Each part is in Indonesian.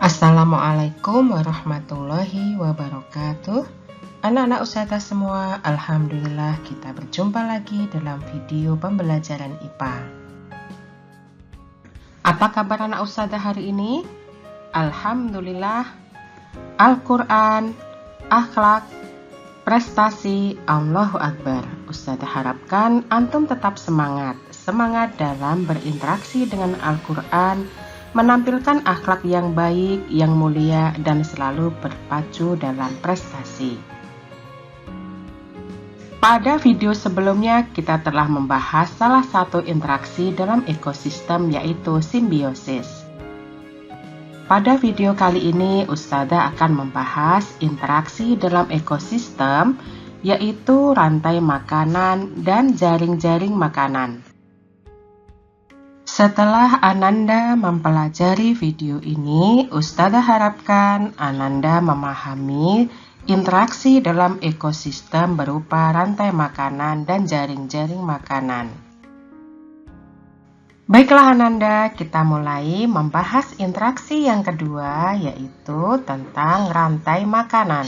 Assalamualaikum warahmatullahi wabarakatuh. Anak-anak ustazah semua, alhamdulillah kita berjumpa lagi dalam video pembelajaran IPA. Apa kabar anak ustazah hari ini? Alhamdulillah, Al-Quran, akhlak, prestasi, Allahu Akbar. Ustazah harapkan antum tetap semangat dalam berinteraksi dengan Al-Quran, menampilkan akhlak yang baik, yang mulia, dan selalu berpacu dalam prestasi. Pada video sebelumnya, kita telah membahas salah satu interaksi dalam ekosistem, yaitu simbiosis. Pada video kali ini, Ustazah akan membahas interaksi dalam ekosistem, yaitu rantai makanan dan jaring-jaring makanan. Setelah Ananda mempelajari video ini, Ustazah harapkan Ananda memahami interaksi dalam ekosistem berupa rantai makanan dan jaring-jaring makanan. Baiklah Ananda, kita mulai membahas interaksi yang kedua, yaitu tentang rantai makanan.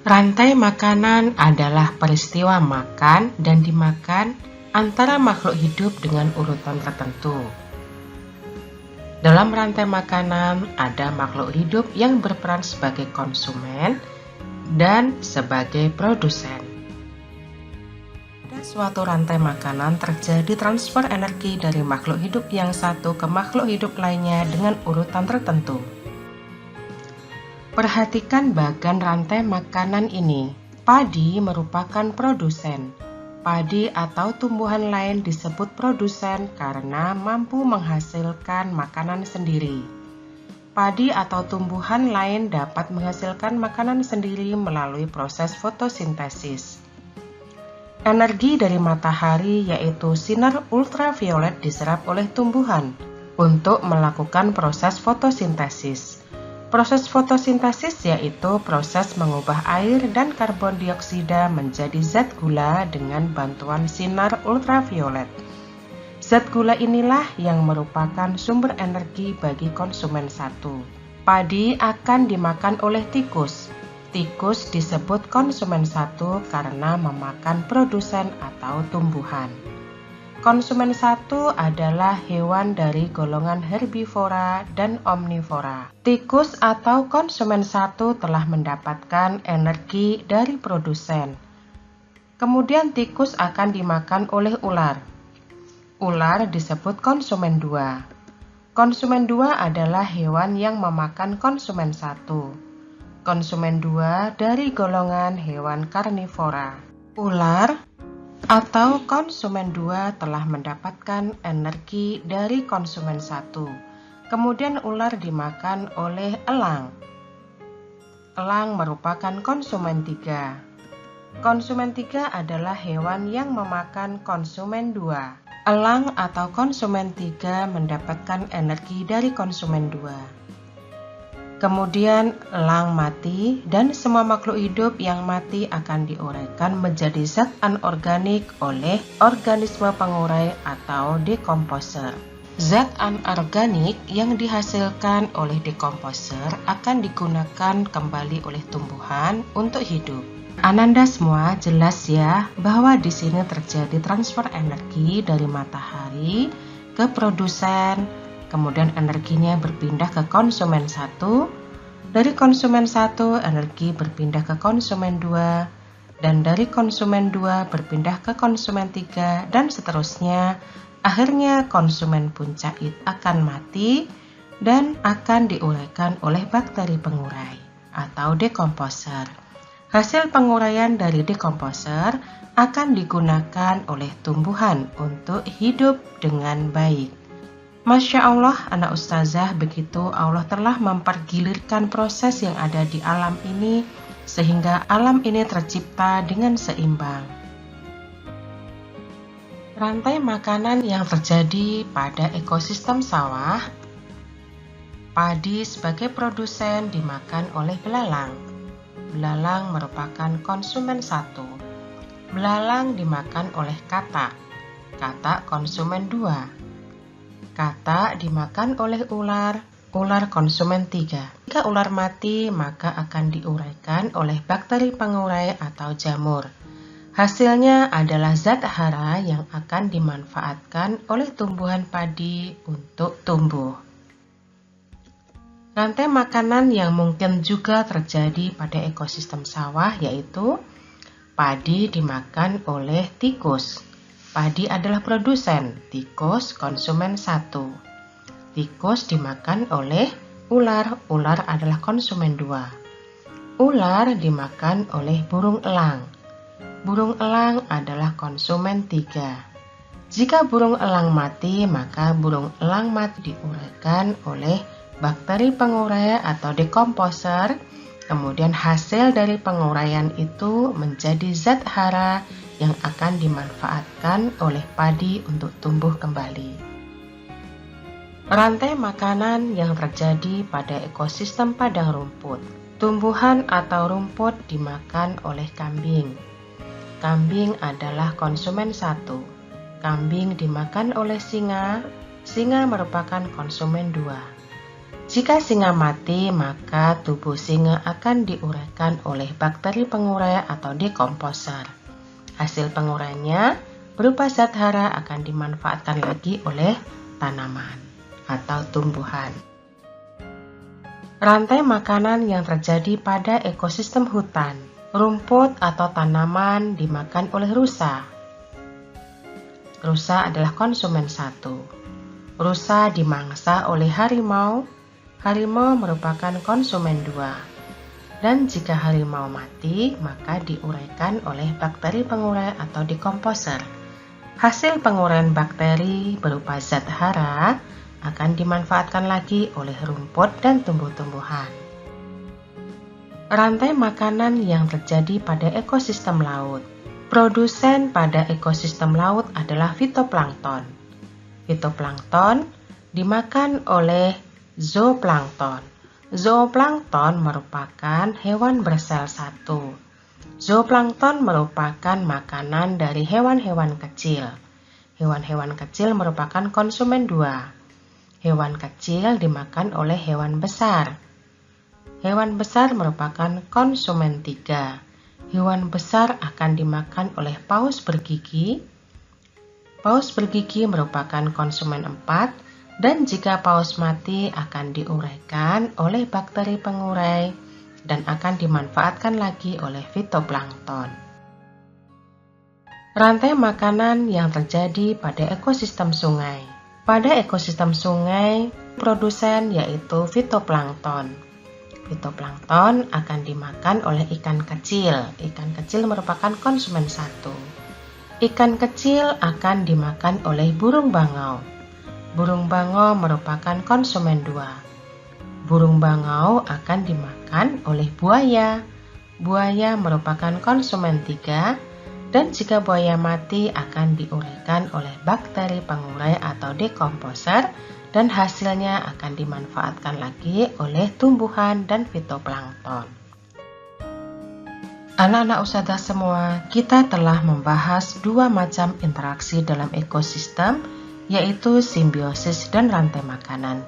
Rantai makanan adalah peristiwa makan dan dimakan antara makhluk hidup dengan urutan tertentu. Dalam rantai makanan ada makhluk hidup yang berperan sebagai konsumen dan sebagai produsen. Pada suatu rantai makanan terjadi transfer energi dari makhluk hidup yang satu ke makhluk hidup lainnya dengan urutan tertentu. Perhatikan bagian rantai makanan ini. Padi merupakan produsen. Padi atau tumbuhan lain disebut produsen karena mampu menghasilkan makanan sendiri. Padi atau tumbuhan lain dapat menghasilkan makanan sendiri melalui proses fotosintesis. Energi dari matahari, yaitu sinar ultraviolet, diserap oleh tumbuhan untuk melakukan proses fotosintesis. Proses fotosintesis yaitu proses mengubah air dan karbon dioksida menjadi zat gula dengan bantuan sinar ultraviolet. Zat gula inilah yang merupakan sumber energi bagi konsumen satu. Padi akan dimakan oleh tikus. Tikus disebut konsumen satu karena memakan produsen atau tumbuhan. Konsumen satu adalah hewan dari golongan herbivora dan omnivora. Tikus atau konsumen satu telah mendapatkan energi dari produsen. Kemudian tikus akan dimakan oleh ular. Ular disebut konsumen dua. Konsumen dua adalah hewan yang memakan konsumen satu. Konsumen dua dari golongan hewan karnivora. Ular atau konsumen 2 telah mendapatkan energi dari konsumen 1. Kemudian ular dimakan oleh elang. Elang merupakan konsumen 3. Konsumen 3 adalah hewan yang memakan konsumen 2. Elang atau konsumen 3 mendapatkan energi dari konsumen 2. Kemudian elang mati dan semua makhluk hidup yang mati akan diuraikan menjadi zat anorganik oleh organisme pengurai atau dekomposer. Zat anorganik yang dihasilkan oleh dekomposer akan digunakan kembali oleh tumbuhan untuk hidup. Ananda semua jelas ya bahwa di sini terjadi transfer energi dari matahari ke produsen. Kemudian energinya berpindah ke konsumen 1, dari konsumen 1 energi berpindah ke konsumen 2, dan dari konsumen 2 berpindah ke konsumen 3, dan seterusnya. Akhirnya konsumen puncak akan mati dan akan diuraikan oleh bakteri pengurai atau dekomposer. Hasil penguraian dari dekomposer akan digunakan oleh tumbuhan untuk hidup dengan baik. Masya Allah, anak ustazah, begitu Allah telah mempergilirkan proses yang ada di alam ini sehingga alam ini tercipta dengan seimbang. Rantai makanan yang terjadi pada ekosistem sawah. Padi sebagai produsen dimakan oleh belalang. Belalang merupakan konsumen satu. Belalang dimakan oleh katak. Katak konsumen dua. Katak dimakan oleh ular. Ular konsumen 3. Jika ular mati, maka akan diuraikan oleh bakteri pengurai atau jamur. Hasilnya adalah zat hara yang akan dimanfaatkan oleh tumbuhan padi untuk tumbuh. Rantai makanan yang mungkin juga terjadi pada ekosistem sawah yaitu padi dimakan oleh tikus. Padi adalah produsen, tikus konsumen 1. Tikus dimakan oleh ular, ular adalah konsumen 2. Ular dimakan oleh burung elang. Burung elang adalah konsumen 3. Jika burung elang mati, maka burung elang mati diuraikan oleh bakteri pengurai atau dekomposer. Kemudian hasil dari penguraian itu menjadi zat hara yang akan dimanfaatkan oleh padi untuk tumbuh kembali. Rantai makanan yang terjadi pada ekosistem padang rumput. Tumbuhan atau rumput dimakan oleh kambing. Kambing adalah konsumen 1. Kambing dimakan oleh singa. Singa merupakan konsumen 2. Jika singa mati, maka tubuh singa akan diuraikan oleh bakteri pengurai atau dekomposer. Hasil penguraiannya berupa zat hara akan dimanfaatkan lagi oleh tanaman atau tumbuhan. Rantai makanan yang terjadi pada ekosistem hutan. Rumput atau tanaman dimakan oleh rusa. Rusa adalah konsumen 1. Rusa dimangsa oleh harimau. Harimau merupakan konsumen 2. Dan jika harimau mati, maka diuraikan oleh bakteri pengurai atau dekomposer. Hasil penguraian bakteri berupa zat hara akan dimanfaatkan lagi oleh rumput dan tumbuh-tumbuhan. Rantai makanan yang terjadi pada ekosistem laut. Produsen pada ekosistem laut adalah fitoplankton. Fitoplankton dimakan oleh zooplankton. Zooplankton merupakan hewan bersel 1. Zooplankton merupakan makanan dari hewan-hewan kecil. Hewan-hewan kecil merupakan konsumen 2. Hewan kecil dimakan oleh hewan besar. Hewan besar merupakan konsumen 3. Hewan besar akan dimakan oleh paus bergigi. Paus bergigi merupakan konsumen 4. Dan jika paus mati akan diuraikan oleh bakteri pengurai dan akan dimanfaatkan lagi oleh fitoplankton. Rantai makanan yang terjadi pada ekosistem sungai. Pada ekosistem sungai, produsen yaitu fitoplankton. Fitoplankton akan dimakan oleh ikan kecil. Ikan kecil merupakan konsumen 1. Ikan kecil akan dimakan oleh burung bangau. Burung bangau merupakan konsumen 2. Burung bangau akan dimakan oleh buaya. Buaya merupakan konsumen 3. Dan jika buaya mati akan diuraikan oleh bakteri pengurai atau dekomposer dan hasilnya akan dimanfaatkan lagi oleh tumbuhan dan fitoplankton. Anak-anak usaha semua, kita telah membahas 2 macam interaksi dalam ekosistem, yaitu simbiosis dan rantai makanan.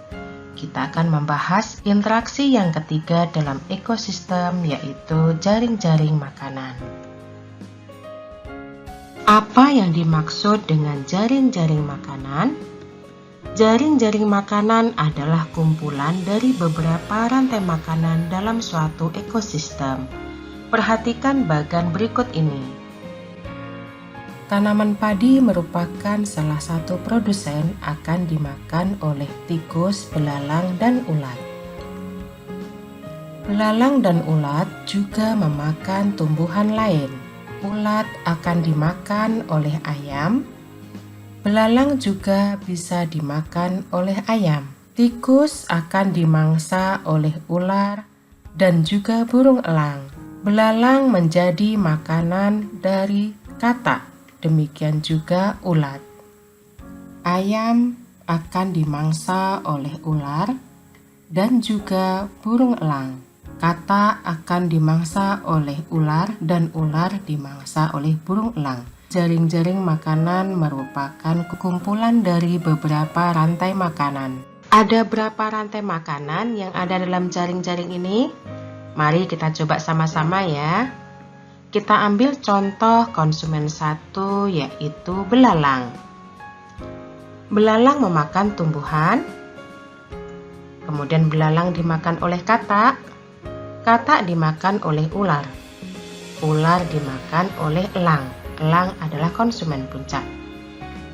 Kita akan membahas interaksi yang ketiga dalam ekosistem, yaitu jaring-jaring makanan. Apa yang dimaksud dengan jaring-jaring makanan? Jaring-jaring makanan adalah kumpulan dari beberapa rantai makanan dalam suatu ekosistem. Perhatikan bagian berikut ini. Tanaman padi merupakan salah satu produsen akan dimakan oleh tikus, belalang, dan ulat. Belalang dan ulat juga memakan tumbuhan lain. Ulat akan dimakan oleh ayam. Belalang juga bisa dimakan oleh ayam. Tikus akan dimangsa oleh ular dan juga burung elang. Belalang menjadi makanan dari katak. demikian juga ulat. Ayam akan dimangsa oleh ular dan juga burung elang. Katak akan dimangsa oleh ular dan ular dimangsa oleh burung elang. Jaring-jaring makanan merupakan kumpulan dari beberapa rantai makanan. Ada berapa rantai makanan yang ada dalam jaring-jaring ini? Mari kita coba sama-sama ya. Kita ambil contoh konsumen 1, yaitu belalang. Belalang memakan tumbuhan, kemudian belalang dimakan oleh katak, katak dimakan oleh ular, ular dimakan oleh elang, elang adalah konsumen puncak.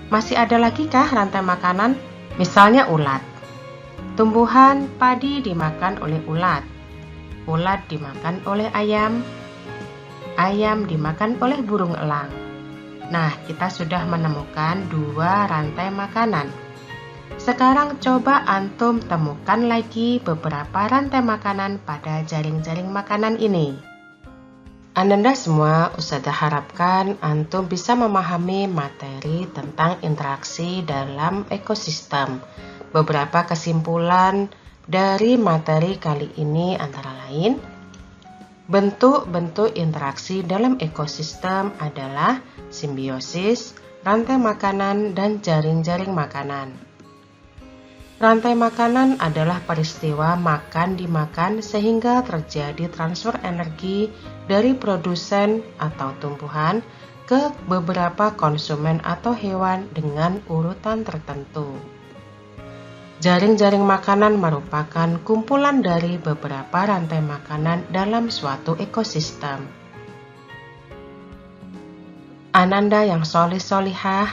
Masih ada lagi kah rantai makanan? Misalnya ulat. Tumbuhan padi dimakan oleh ulat, ulat dimakan oleh ayam, ayam dimakan oleh burung elang. Nah, kita sudah menemukan 2 rantai makanan. Sekarang coba antum temukan lagi beberapa rantai makanan pada jaring-jaring makanan ini. Ananda semua, Ustazah harapkan antum bisa memahami materi tentang interaksi dalam ekosistem. Beberapa kesimpulan dari materi kali ini antara lain, bentuk-bentuk interaksi dalam ekosistem adalah simbiosis, rantai makanan, dan jaring-jaring makanan. Rantai makanan adalah peristiwa makan dimakan sehingga terjadi transfer energi dari produsen atau tumbuhan ke beberapa konsumen atau hewan dengan urutan tertentu. Jaring-jaring makanan merupakan kumpulan dari beberapa rantai makanan dalam suatu ekosistem. Ananda yang solih-solihah,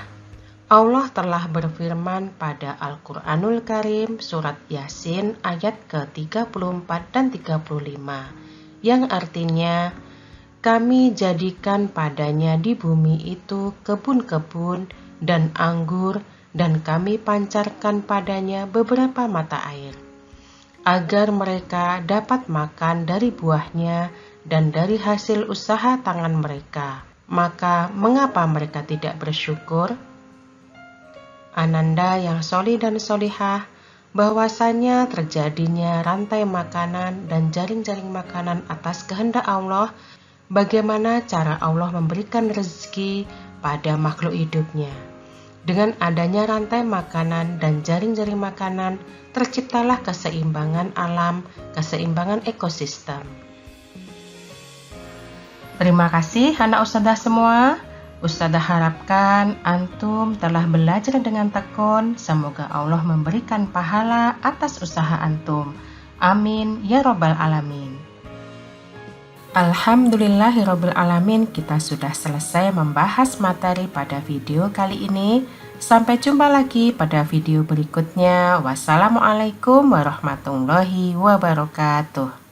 Allah telah berfirman pada Al-Quranul Karim surat Yasin ayat ke-34 dan 35 yang artinya, kami jadikan padanya di bumi itu kebun-kebun dan anggur dan kami pancarkan padanya beberapa mata air agar mereka dapat makan dari buahnya dan dari hasil usaha tangan mereka. Maka mengapa mereka tidak bersyukur? Ananda yang solih dan solihah, bahwasanya terjadinya rantai makanan dan jaring-jaring makanan atas kehendak Allah, bagaimana cara Allah memberikan rezeki pada makhluk hidupnya. Dengan adanya rantai makanan dan jaring-jaring makanan, terciptalah keseimbangan alam, keseimbangan ekosistem. Terima kasih anak ustazah semua. Ustazah harapkan antum telah belajar dengan tekun. Semoga Allah memberikan pahala atas usaha antum. Amin ya robbal alamin. Alhamdulillahirabbil alamin, kita sudah selesai membahas materi pada video kali ini. Sampai jumpa lagi pada video berikutnya. Wassalamualaikum warahmatullahi wabarakatuh.